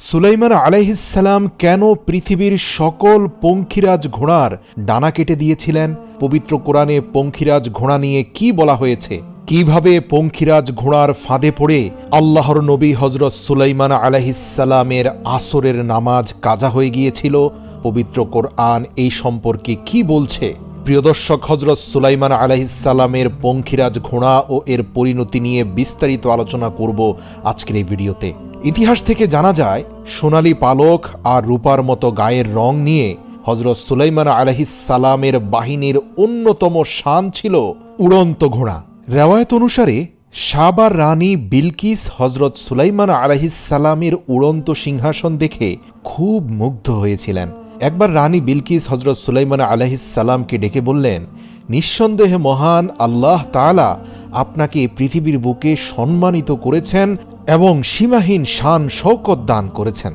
সুলাইমান আলাইহিসসালাম কেন পৃথিবীর সকল পঙ্খিরাজ ঘোড়ার ডানা কেটে দিয়েছিলেন? পবিত্র কোরআনে পঙ্খিরাজ ঘোড়া নিয়ে কি বলা হয়েছে? কিভাবে পঙ্খিরাজ ঘোড়ার ফাঁদে পড়ে আল্লাহর নবী হজরত সুলাইমান আলাইহিসসালামের আসরের নামাজ কাজা হয়ে গিয়েছিল? পবিত্র কোরআন এই সম্পর্কে কি বলছে? প্রিয় দর্শক, হজরত সুলাইমান আলাইহিসসালামের পঙ্খিরাজ ঘোড়া ও এর পরিণতি নিয়ে বিস্তারিত আলোচনা করব আজকের এই ভিডিওতে। ইতিহাস থেকে জানা যায়, সোনালী পালক আর রূপার মতো গায়ের রং নিয়ে হজরত সুলাইমান আলাইহিসসালামের বাহিনীর অন্যতম শান ছিল উড়ন্ত ঘোড়া। রেওয়ায়েত অনুসারে সাবার রানী বিলকিস হজরত সুলাইমান আলাইহিসসালামের উড়ন্ত সিংহাসন দেখে খুব মুগ্ধ হয়েছিলেন। একবার রানী বিলকিস হজরত সুলাইমান আলাইহিসসালামকে ডেকে বললেন, নিঃসন্দেহে মহান আল্লাহ তাআলা আপনাকে পৃথিবীর বুকে সম্মানিত করেছেন এবং সীমাহীন শান শৌকত দান করেছেন।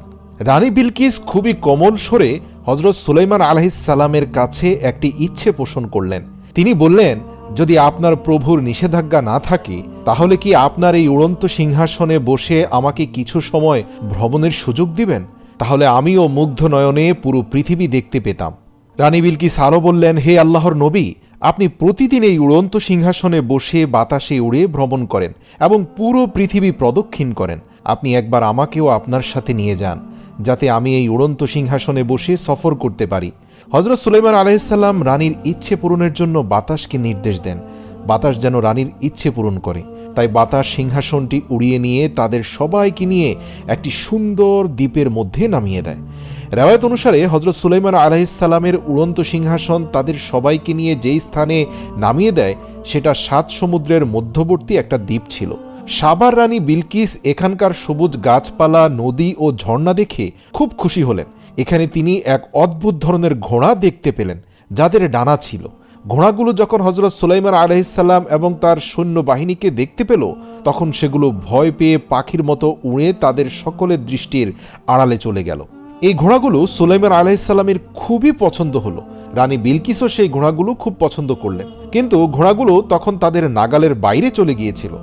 রানী বিলকিস খুবই কোমল স্বরে হজরত সুলাইমান আলাইহিসসালামের কাছে একটি ইচ্ছে পোষণ করলেন। তিনি বললেন, যদি আপনার প্রভুর নিষেধাজ্ঞা না থাকে তাহলে কি আপনার এই উড়ন্ত সিংহাসনে বসে আমাকে কিছু সময় ভ্রমণের সুযোগ দিবেন? তাহলে আমিও মুগ্ধ নয়নে পুরো পৃথিবী দেখতে পেতাম। রানী বিলকিস আরও বললেন, হে আল্লাহর নবী, আপনি প্রতিদিন এই উড়ন্ত সিংহাসনে বসে বাতাসে উড়ে ভ্রমণ করেন এবং পুরো পৃথিবী প্রদক্ষিণ করেন। আপনি একবার আমাকেও আপনার সাথে নিয়ে যান, যাতে আমি এই উড়ন্ত সিংহাসনে বসে সফর করতে পারি। হজরত সুলাইমান আলাইহিসসালাম রানীর ইচ্ছে পূরণের জন্য বাতাসকে নির্দেশ দেন, বাতাস যেন রানীর ইচ্ছে পূরণ করে। তাই বাতাস সিংহাসনটি উড়িয়ে নিয়ে তাদের সবাইকে নিয়ে একটি সুন্দর দ্বীপের মধ্যে নামিয়ে দেয়। রেওয়ায়েত অনুসারে হজরত সুলাইমান আলাইহিসসালামের উড়ন্ত সিংহাসন তাদের সবাইকে নিয়ে যেই স্থানে নামিয়ে দেয় সেটা 7 সমুদ্রের মধ্যবর্তী একটা দ্বীপ ছিল। সাবার রানী বিলকিস এখানকার সবুজ গাছপালা, নদী ও ঝর্ণা দেখে খুব খুশি হলেন। এখানে তিনি এক অদ্ভুত ধরনের ঘোড়া দেখতে পেলেন, যাদের ডানা ছিল। ঘোড়াগুলো যখন হজরত সুলাইমান আলাইহিসসালাম এবং তার সৈন্যবাহিনীকে দেখতে পেল, তখন সেগুলো ভয় পেয়ে পাখির মতো উড়ে তাদের সকলের দৃষ্টির আড়ালে চলে গেল। এই ঘোড়াগুলো সুলাইমান আলাইহিসসালামের খুবই পছন্দ হলো। রানী বিলকিসও সেই ঘোড়াগুলো খুব পছন্দ করলেন, কিন্তু ঘোড়াগুলো তখন তাদের নাগালের বাইরে চলে গিয়েছিল।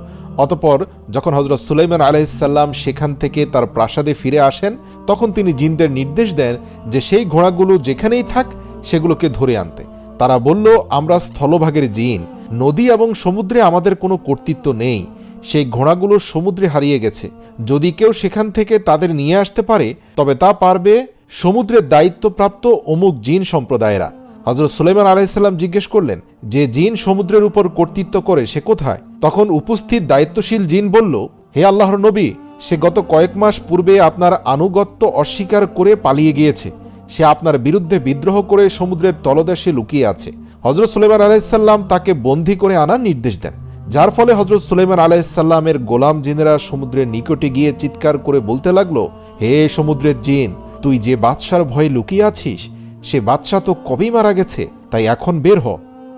অতঃপর যখন হজরত সুলাইমান আলাইহিসসালাম সেখান থেকে তার প্রাসাদে ফিরে আসেন, তখন তিনি জিনদের নির্দেশ দেন যে সেই ঘোড়াগুলো যেখানেই থাক সেগুলোকে ধরে আনতে। তারা বলল, আমরা স্থলভাগের জিন, নদী এবং সমুদ্রে আমাদের কোনো কর্তৃত্ব নেই। সেই ঘোড়াগুলো সমুদ্রে হারিয়ে গেছে। যদি কেউ সেখান থেকে তাদের নিয়ে আসতে পারে তবে তা পারবে সমুদ্রের দায়িত্বপ্রাপ্ত অমুক জিন সম্প্রদায়েরা। হজরত সুলাইমান আলাইহিসসালাম জিজ্ঞেস করলেন, যে জিন সমুদ্রের উপর কর্তৃত্ব করে সে কোথায়? তখন উপস্থিত দায়িত্বশীল জিন বলল, হে আল্লাহর নবী, সে গত কয়েক মাস পূর্বে আপনার আনুগত্য অস্বীকার করে পালিয়ে গিয়েছে। সে আপনার বিরুদ্ধে বিদ্রোহ করে সমুদ্রের তলদেশে লুকিয়ে আছে। হজরত সুলাইমান আলাইহিসসালাম তাকে বন্দী করে আনার নির্দেশ দেন, যার ফলে হজরত সুলাইমান আলাইহিসসালামের গোলাম জিনেরা সমুদ্রের নিকটে গিয়ে চিৎকার করে বলতে লাগলো, হে সমুদ্রের জিন, তুই যে বাদশার ভয়ে লুকিয়ে আছিস সে বাদশা তো কবেই মারা গেছে, তাই এখন বের হ,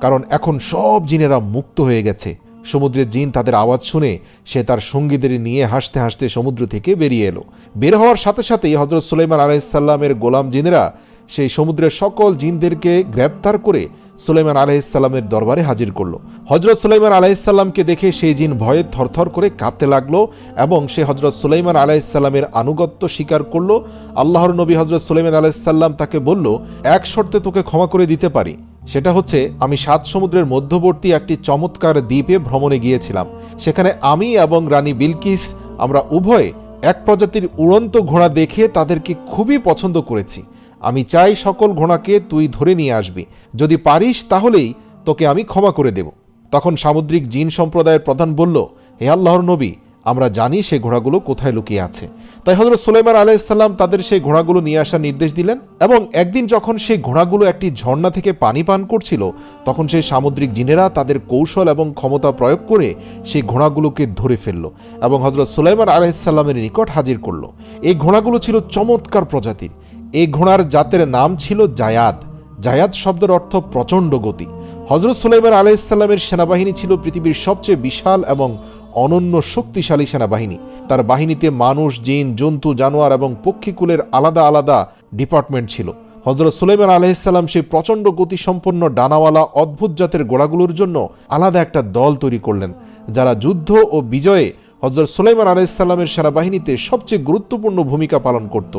কারণ এখন সব জিনেরা মুক্ত হয়ে গেছে। সমুদ্রের জিন তাদের আওয়াজ শুনে সে তার সঙ্গীদের নিয়ে হাসতে হাসতে সমুদ্র থেকে বেরিয়ে এলো। বের হওয়ার সাথে সাথেই হজরত সুলাইমান আলাইহিসসালামের গোলাম জিনেরা সেই সমুদ্রের সকল জিনদেরকে গ্রেপ্তার করে সুলাইমান আলাইহিসসালামের দরবারে হাজির করল। হজরত সুলাইমান আলাইহিসসালামকে দেখে সেই জিন ভয়ে থরথর করে কাঁপতে লাগলো এবং সে হজরত সুলাইমান আলাইহিসসালামের আনুগত্য স্বীকার করল। আল্লাহর নবী হজরত সুলাইমান আলাইহিসসালাম তাকে বলল, এক শর্তে তোকে ক্ষমা করে দিতে পারি, সেটা হচ্ছে আমি 7 সমুদ্রের মধ্যবর্তী একটি চমৎকার দ্বীপে ভ্রমণে গিয়েছিলাম। সেখানে আমি এবং রানী বিলকিস আমরা উভয়ে এক প্রজাতির উড়ন্ত ঘোড়া দেখে তাদেরকে খুবই পছন্দ করেছি। আমি চাই সকল ঘোড়াকে তুই ধরে নিয়ে আসবি, যদি পারিস তাহলেই তোকে আমি ক্ষমা করে দেব। তখন সামুদ্রিক জিন সম্প্রদায়ের প্রধান বলল, হে আল্লাহর নবী, আমরা জানি সেই ঘোড়াগুলো কোথায় লুকিয়ে আছে। তাই হজরত সুলাইমান আলাইহিসসালাম তাদের সেই ঘোড়াগুলো নিয়ে আসার নির্দেশ দিলেন এবং একদিন যখন সেই ঘোড়াগুলো একটি ঝর্ণা থেকে পানি পান করছিল, তখন সেই সামুদ্রিক জিনেরা তাদের কৌশল এবং ক্ষমতা প্রয়োগ করে সেই ঘোড়াগুলোকে ধরে ফেলল এবং হজরত সুলাইমান আলাইহিসসালামের নিকট হাজির করল। এই ঘোড়াগুলো ছিল চমৎকার প্রজাতির। এই ঘোড়ার জাতের নাম ছিল জায়াদ। জায়াদ শব্দের অর্থ প্রচণ্ড গতি। হজরত সুলাইমান আলাইহিসসালামের সেনাবাহিনী ছিল পৃথিবীর সবচেয়ে বিশাল এবং অনন্য শক্তিশালী সেনাবাহিনী। তার বাহিনীতে মানুষ, জিন, জন্তু, জানোয়ার এবং পক্ষীকুলের আলাদা আলাদা ডিপার্টমেন্ট ছিল। হজরত সুলাইমান আলাইহিসসালাম সেই প্রচণ্ড গতিসম্পন্ন ডানাওয়ালা অদ্ভুত জাতের ঘোড়াগুলোর জন্য আলাদা একটা দল তৈরি করলেন, যারা যুদ্ধ ও বিজয়ে হযরত সুলাইমান আলাইহিসসালামের সেনাবাহিনীতে সবচেয়ে গুরুত্বপূর্ণ ভূমিকা পালন করত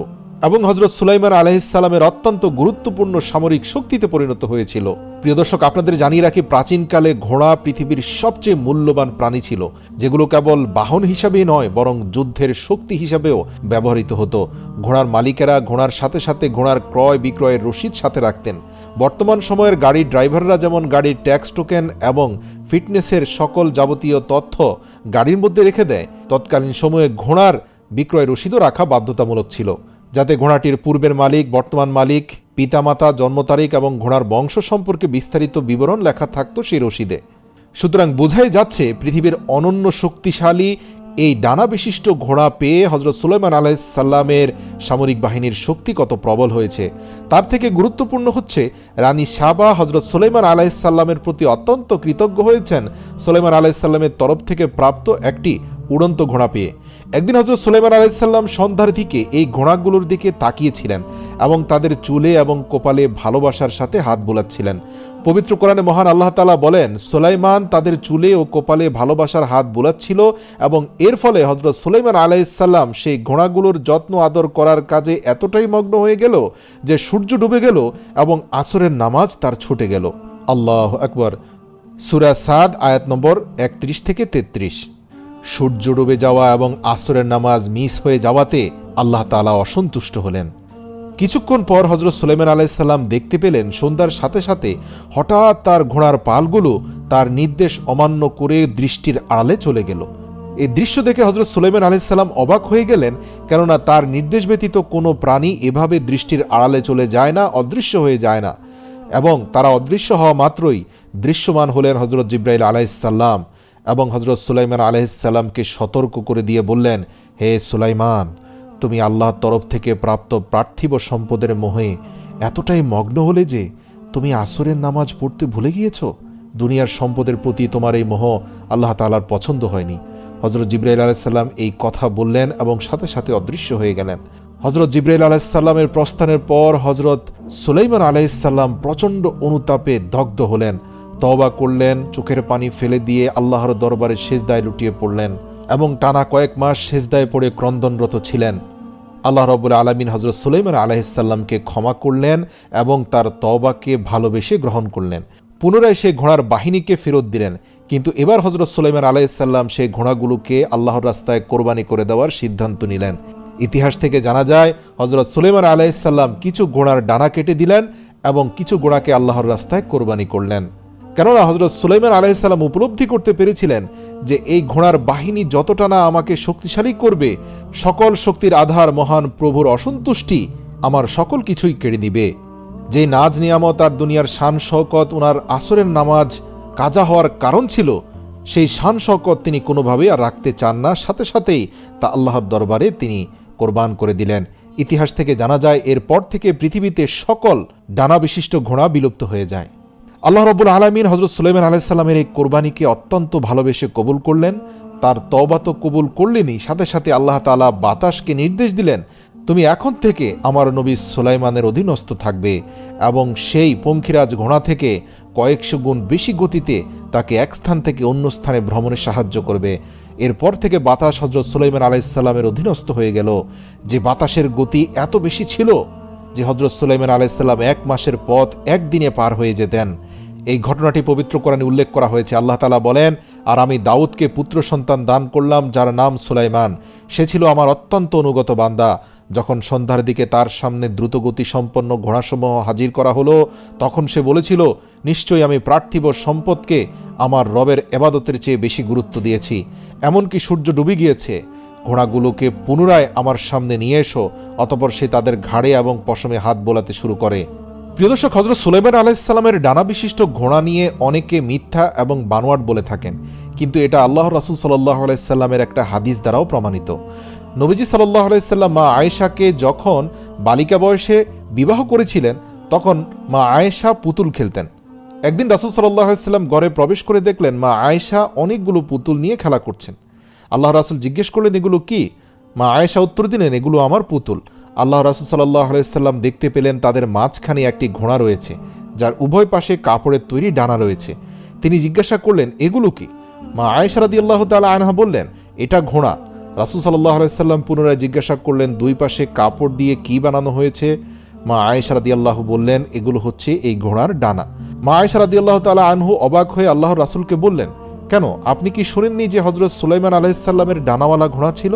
এবং হযরত সুলাইমান আলাইহিসসালামের অত্যন্ত গুরুত্বপূর্ণ সামরিক শক্তিতে পরিণত হয়েছিল। প্রিয় দর্শক, আপনাদের জানিয়ে রাখি, প্রাচীনকালে ঘোড়া পৃথিবীর সবচেয়ে মূল্যবান প্রাণী ছিল, যেগুলো কেবল বাহন হিসাবেই নয় বরং যুদ্ধের শক্তি হিসাবেও ব্যবহৃত হতো। ঘোড়ার মালিকেরা ঘোড়ার সাথে সাথে ঘোড়ার ক্রয় বিক্রয়ের রসিদ সাথে রাখতেন। বর্তমান সময়ের গাড়ির ড্রাইভাররা যেমন গাড়ির ট্যাক্স টোকেন এবং ফিটনেসের সকল যাবতীয় তথ্য গাড়ির মধ্যে রেখে দেয়, তৎকালীন সময়ে ঘোড়ার বিক্রয় রসিদও রাখা বাধ্যতামূলক ছিল, যাতে ঘোড়াটির পূর্বের মালিক, বর্তমান মালিক, পিতামাতা, জন্ম তারিখ এবং ঘোড়ার বংশ সম্পর্কে বিস্তারিত বিবরণ লেখা থাকতো সেই রসিদে। সুতরাং বোঝাই যাচ্ছে পৃথিবীর অনন্য শক্তিশালী এই ডানা বিশিষ্ট ঘোড়া পেয়ে হযরত সুলাইমান আলাইহিসসালামের সামরিক বাহিনীর শক্তি কত প্রবল হয়েছে। তার থেকে গুরুত্বপূর্ণ হচ্ছে রানী সাবা হযরত সুলাইমান আলাইহিসসালামের প্রতি অত্যন্ত কৃতজ্ঞ হয়েছেন সুলাইমান আলাইহিসসালামের তরফ থেকে প্রাপ্ত একটি উড়ন্ত ঘোড়া পেয়ে। একদিন হযরত সুলাইমান আলাইহিসসালাম সন্ধ্যার দিকে এই ঘোড়াগুলোর দিকে তাকিয়েছিলেন এবং তাদের চুলে এবং কপালে ভালোবাসার সাথে হাত বোলাচ্ছিলেন। পবিত্র কোরআনে মহান আল্লাহ তাআলা বলেন, সুলাইমান তাদের চুলে ও কপালে ভালোবাসার হাত বোলাচ্ছিল এবং এর ফলে হযরত সুলাইমান আলাইহিসসালাম সেই ঘোড়াগুলোর যত্ন আদর করার কাজে এতটাই মগ্ন হয়ে গেল যে সূর্য ডুবে গেল এবং আসরের নামাজ তার ছুটে গেল। আল্লাহু আকবার। সূরা সাদ আয়াত নম্বর 31 থেকে 33। সূর্য ডুবে যাওয়া এবং আসরের নামাজ মিস হয়ে যাওয়াতে আল্লাহ তাআলা অসন্তুষ্ট হলেন। কিছুক্ষণ পর হযরত সুলাইমান আলাইহিসসালাম দেখতে পেলেন সন্ধ্যার সাথে সাথে হঠাৎ তার ঘোড়ার পালগুলো তার নির্দেশ অমান্য করে দৃষ্টির আড়ালে চলে গেল। এই দৃশ্য দেখে হযরত সুলাইমান আলাইহিসসালাম অবাক হয়ে গেলেন, কেননা তার নির্দেশ ব্যতীত কোনো প্রাণী এভাবে দৃষ্টির আড়ালে চলে যায় না, অদৃশ্য হয়ে যায় না। এবং তারা অদৃশ্য হওয়া মাত্রই দৃশ্যমান হলেন হযরত জিবরাইল আলাইহিসসালাম এবং হযরত সুলাইমান আলাইহিসসালামকে সতর্ক করে দিয়ে বললেন, হে সুলাইমান, তুমি আল্লাহর তরফ থেকে প্রাপ্ত পার্থিব সম্পদের মোহে এতটাই মগ্ন হলে যে তুমি আসরের নামাজ পড়তে ভুলে গিয়েছ। দুনিয়ার সম্পদের প্রতি তোমার এই মোহ আল্লাহ তাআলার পছন্দ হয়নি। হযরত জিবরাইল আলাইহিসসালাম এই কথা বললেন এবং সাথে সাথে অদৃশ্য হয়ে গেলেন। হযরত জিবরাইল আলাইহিসসালামের প্রস্থানের পর হযরত সুলাইমান আলাইহিসসালাম প্রচণ্ড অনুতাপে দগ্ধ হলেন, তওবা করলেন, চোখের পানি ফেলে দিয়ে আল্লাহর দরবারে সেজদায় লুটিয়ে পড়লেন এবং টানা কয়েক মাস সেজদায় পড়ে ক্রন্দনরত ছিলেন। আল্লাহ রাব্বুল আলামিন হযরত সুলাইমান আলাইহিসসালামকে ক্ষমা করলেন এবং তার তওবাকে ভালোবেসে গ্রহণ করলেন। পুনরায় সেই ঘোড়ার বাহিনীকে ফেরত দিলেন, কিন্তু এবার হযরত সুলাইমান আলাইহিসসালাম সেই ঘোড়াগুলোকে আল্লাহর রাস্তায় কোরবানি করে দেওয়ার সিদ্ধান্ত নিলেন। ইতিহাস থেকে জানা যায় হযরত সুলাইমান আলাইহিসসালাম কিছু ঘোড়ার ডানা কেটে দিলেন এবং কিছু ঘোড়াকে আল্লাহর রাস্তায় কোরবানি করলেন, কেননা হযরত সুলাইমান আলাইহিসসালাম উপলব্ধি করতে পেরেছিলেন যে এই ঘোড়ার বাহিনী যতটা না আমাকে শক্তিশালী করবে, সকল শক্তির আধার মহান প্রভুর অসন্তুষ্টি আমার সকল কিছুই কেড়ে নিবে। যে নাজ নিয়ামত আর দুনিয়ার শান শওকত ওনার আসরের নামাজ কাজা হওয়ার কারণ ছিল, সেই শান শওকত তিনি কোনোভাবেই আর রাখতে চান না, সাথে সাথেই তা আল্লাহর দরবারে তিনি কোরবান করে দিলেন। ইতিহাস থেকে জানা যায় এরপর থেকে পৃথিবীতে সকল ডানা বিশিষ্ট ঘোড়া বিলুপ্ত হয়ে যায়। আল্লাহ রাব্বুল আলামিন হযরত সুলাইমান আলাইহিসসালামের এই কোরবানিকে অত্যন্ত ভালোবেসে কবুল করলেন। তার তওবা তো কবুল করলেনই, সাথে সাথে আল্লাহ তাআলা বাতাসকে নির্দেশ দিলেন, তুমি এখন থেকে আমার নবী সুলাইমানের অধীনস্থ থাকবে এবং সেই পঙ্খিরাজ ঘোড়া থেকে কয়েকশো গুণ বেশি গতিতে তাকে এক স্থান থেকে অন্য স্থানে ভ্রমণে সাহায্য করবে। এরপর থেকে বাতাস হযরত সুলাইমান আলাইহিসসালামের অধীনস্থ হয়ে গেল, যে বাতাসের গতি এত বেশি ছিল যে হযরত সুলাইমান আলাইহিসসালাম 1 মাসের পথ একদিনে পার হয়ে যেতেন। এই ঘটনাটি পবিত্র কোরআনে উল্লেখ করা হয়েছে। আল্লাহ তাআলা বলেন, আর আমি দাউদকে পুত্র সন্তান দান করলাম যার নাম সুলাইমান, সে ছিল আমার অত্যন্ত অনুগত বান্দা। যখন সন্ধ্যার দিকে তার সামনে দ্রুতগতি সম্পন্ন ঘোড়াসমূহ হাজির করা হলো, তখন সে বলেছিল, নিশ্চয়ই আমি পার্থিব সম্পদকে আমার রবের এবাদতের চেয়ে বেশি গুরুত্ব দিয়েছি। এমনকি সূর্য ডুবে গিয়েছে, ঘোড়াগুলোকে পুনরায় আমার সামনে নিয়ে এসো। অতঃপর সে তাদের ঘাড়ে এবং পশমে হাত বোলাতে শুরু করে। প্রিয় দর্শক, হযরত সুলাইমান আলাইহিসসালামের ডানা বিশিষ্ট ঘোড়া নিয়ে অনেকে মিথ্যা এবং বানোয়াট বলে থাকেন, কিন্তু এটা আল্লাহর রাসূল সাল্লাল্লাহু আলাইহি সাল্লামের একটা হাদিস দ্বারাও প্রমাণিত। নবীজি সাল্লাল্লাহু আলাইহি সাল্লাম মা আয়েশাকে যখন বালিকা বয়সে বিবাহ করেছিলেন, তখন মা আয়েশা পুতুল খেলতেন। একদিন রাসূল সাল্লাল্লাহু আলাইহি সাল্লাম ঘরে প্রবেশ করে দেখলেন মা আয়েশা অনেকগুলো পুতুল নিয়ে খেলা করছেন। আল্লাহ রাসূল জিজ্ঞেস করলেন, এগুলো কি? মা আয়েশা উত্তর দিলেন, এগুলো আমার পুতুল। আল্লাহ রাসূল সাল্লাল্লাহু আলাইহি সাল্লাম দেখতে পেলেন তাদের মাঝখানে একটি ঘোড়া রয়েছে, যার উভয় পাশে কাপড়ের তৈরি ডানা রয়েছে। তিনি জিজ্ঞাসা করলেন, এগুলো কি? মা আয়েশা রাদিয়াল্লাহু তাআলা আনহা বললেন, এটা ঘোড়া। রাসূল সাল্লাল্লাহু আলাইহি সাল্লাম পুনরায় জিজ্ঞাসা করলেন, দুই পাশে কাপড় দিয়ে কি বানানো হয়েছে? মা আয়েশা রাদিয়াল্লাহু বললেন, এগুলো হচ্ছে এই ঘোড়ার ডানা। মা আয়েশা রাদিয়াল্লাহু তাআলা আনহু অবাক হয়ে আল্লাহর রাসূলকে বললেন, কেন, আপনি কি শোনেননি যে হযরত সুলাইমান আলাইহিস সালামের ডানাওয়ালা ঘোড়া ছিল?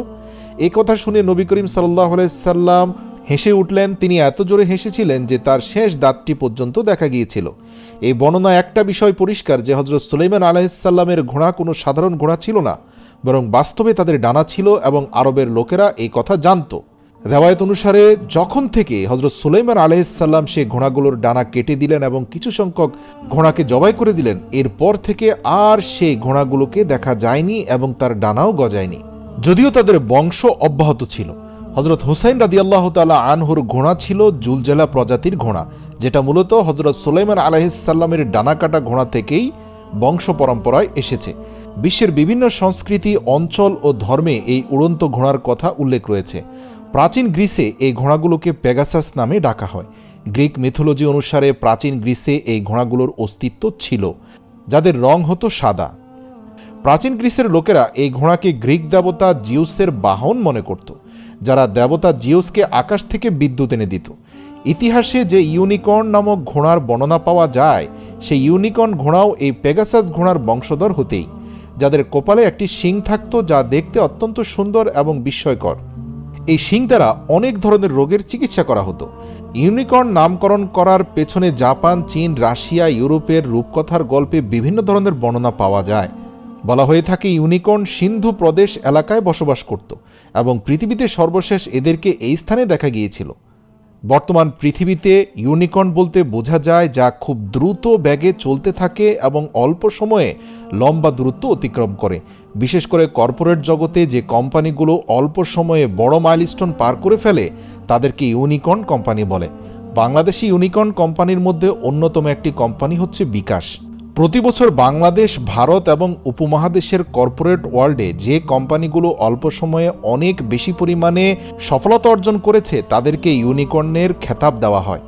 এই কথা শুনে নবী করিম সাল্লাল্লাহু আলাইহি সাল্লাম হেসে উঠলেন। তিনি এত জোরে হেসেছিলেন যে তার শেষ দাঁতটি পর্যন্ত দেখা গিয়েছিল। এই বর্ণনা একটা বিষয় পরিষ্কার যে হযরত সুলাইমান আলাইহিস সালামের ঘোড়া কোনো সাধারণ ঘোড়া ছিল না, বরং বাস্তবে তাদের ডানা ছিল এবং আরবের লোকেরা এই কথা জানত। রেওয়ায়েত অনুসারে যখন থেকে হযরত সুলাইমান আলাইহিস সালাম সে ঘোড়াগুলোর ডানা কেটে দিলেন এবং কিছু সংখ্যক ঘোড়াকে জবাই করে দিলেন, এরপর থেকে আর সেই ঘোড়াগুলোকে দেখা যায়নি এবং তার ডানাও গজায়নি, যদিও তাদের বংশ অব্যাহত ছিল। হযরত হুসাইন রাদিয়াল্লাহু তাআলা আনহুর ঘোড়া ছিল জুলজালা প্রজাতির ঘোড়া, যেটা মূলত হযরত সুলাইমান আলাইহিস সালামের ডানা কাটা ঘোড়া থেকেই বংশ পরম্পরায় এসেছে। বিশ্বের বিভিন্ন সংস্কৃতি, অঞ্চল ও ধর্মে এই উড়ন্ত ঘোড়ার কথা উল্লেখ রয়েছে। প্রাচীন গ্রিসে এই ঘোড়াগুলোকে পেগাসাস নামে ডাকা হয়। গ্রিক মিথোলজি অনুসারে প্রাচীন গ্রিসে এই ঘোড়াগুলোর অস্তিত্ব ছিল, যাদের রং হতো সাদা। প্রাচীন গ্রিসের লোকেরা এই ঘোড়াকে গ্রিক দেবতা জিউসের বাহন মনে করত, যারা দেবতা জিউসকে আকাশ থেকে বিদ্যুৎ এনে দিত। ইতিহাসে যে ইউনিকর্ন নামক ঘোড়ার বর্ণনা পাওয়া যায়, সেই ইউনিকর্ন ঘোড়াও এই পেগাসাস ঘোড়ার বংশধর হতেই, যাদের কপালে একটি শিং থাকত যা দেখতে অত্যন্ত সুন্দর এবং বিস্ময়কর। এই শিং দ্বারা অনেক ধরনের রোগের চিকিৎসা করা হতো। ইউনিকর্ন নামকরণ করার পেছনে জাপান, চীন, রাশিয়া, ইউরোপের রূপকথার গল্পে বিভিন্ন ধরনের বর্ণনা পাওয়া যায়। বলা হয়ে থাকে ইউনিকর্ন সিন্ধু প্রদেশ এলাকায় বসবাস করত এবং পৃথিবীতে সর্বশেষ এদেরকে এই স্থানে দেখা গিয়েছিল। বর্তমান পৃথিবীতে ইউনিকর্ন বলতে বোঝা যায় যা খুব দ্রুত বেগে চলতে থাকে এবং অল্প সময়ে লম্বা দূরত্ব অতিক্রম করে। বিশেষ করে কর্পোরেট জগতে যে কোম্পানিগুলো অল্প সময়ে বড় মাইলস্টোন পার করে ফেলে তাদেরকে ইউনিকর্ন কোম্পানি বলে। বাংলাদেশি ইউনিকর্ন কোম্পানির মধ্যে অন্যতম একটি কোম্পানি হচ্ছে বিকাশ। প্রতি বছর বাংলাদেশ, ভারত এবং উপমহাদেশের কর্পোরেট ওয়ার্ল্ডে যে কোম্পানিগুলো অল্প সময়ে অনেক বেশি পরিমাণে সফলতা অর্জন করেছে তাদেরকে ইউনিকর্নের খেতাব দেওয়া হয়।